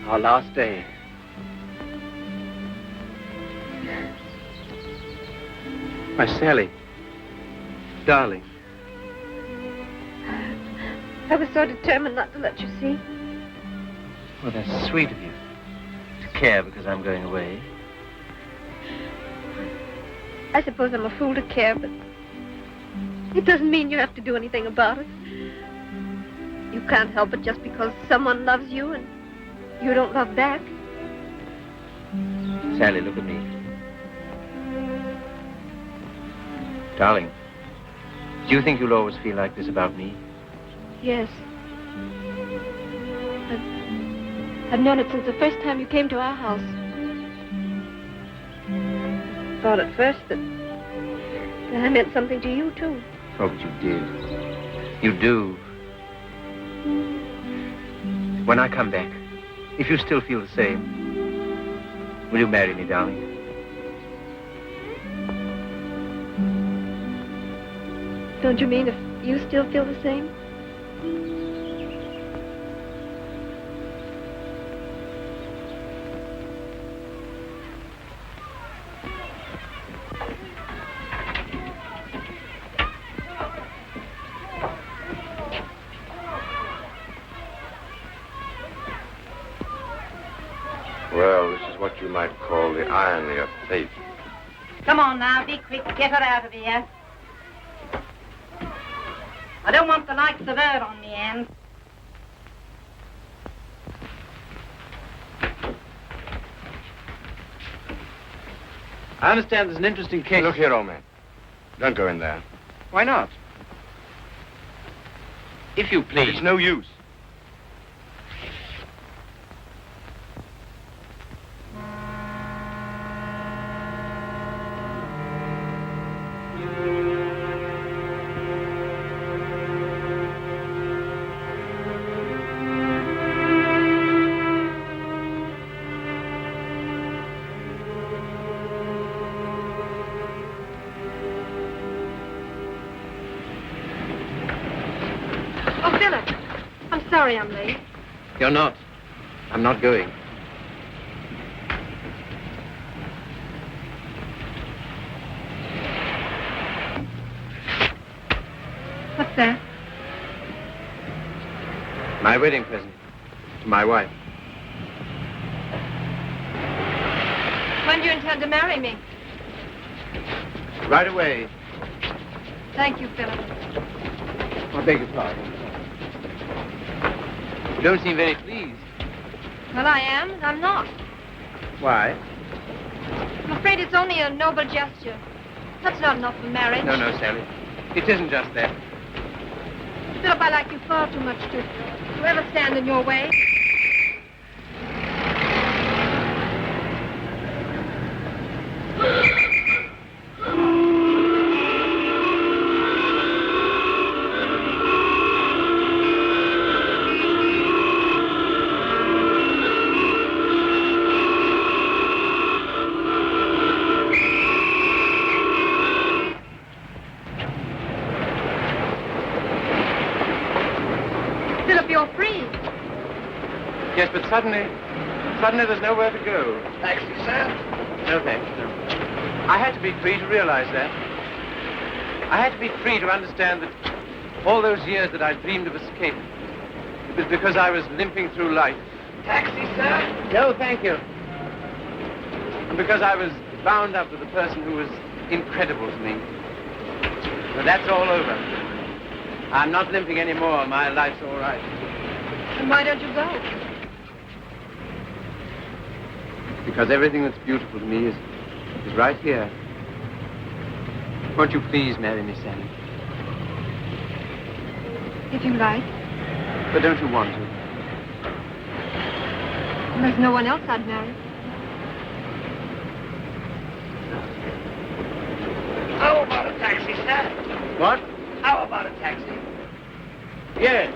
Our last day. My Sally. Darling. I was so determined not to let you see. Well, that's sweet of you. To care because I'm going away. I suppose I'm a fool to care, but it doesn't mean you have to do anything about it. You can't help it just because someone loves you and you don't love back. Sally, look at me. Darling, do you think you'll always feel like this about me? Yes. I've known it since the first time you came to our house. I thought at first that I meant something to you, too. Oh, but you did. You do. When I come back, if you still feel the same, will you marry me, darling? Don't you mean if you still feel the same? Well, this is what you might call the irony of fate. Come on now, be quick. Get her out of here. I don't want the likes of her on the end. I understand there's an interesting case. Look here, old man. Don't go in there. Why not? If you please. It's no use. Oh, Philip. I'm sorry I'm late. You're not. I'm not going. What's that? My wedding present to my wife. When do you intend to marry me? Right away. Thank you, Philip. I beg your pardon. You don't seem very pleased. Well, I am, and I'm not. Why? I'm afraid it's only a noble gesture. That's not enough for marriage. No, Sally. It isn't just that. Philip, I like you far too much to ever stand in your way. Yes, but suddenly there's nowhere to go. Taxi, sir? No, thanks, no. I had to be free to realize that. I had to be free to understand that all those years that I dreamed of escape, it was because I was limping through life. Taxi, sir? No, thank you. And because I was bound up with a person who was incredible to me. But that's all over. I'm not limping anymore. My life's all right. And why don't you go? Because everything that's beautiful to me is right here. Won't you please marry me, Sally? If you like. But don't you want to? There's no one else I'd marry. How about a taxi, sir? What? How about a taxi? Yes.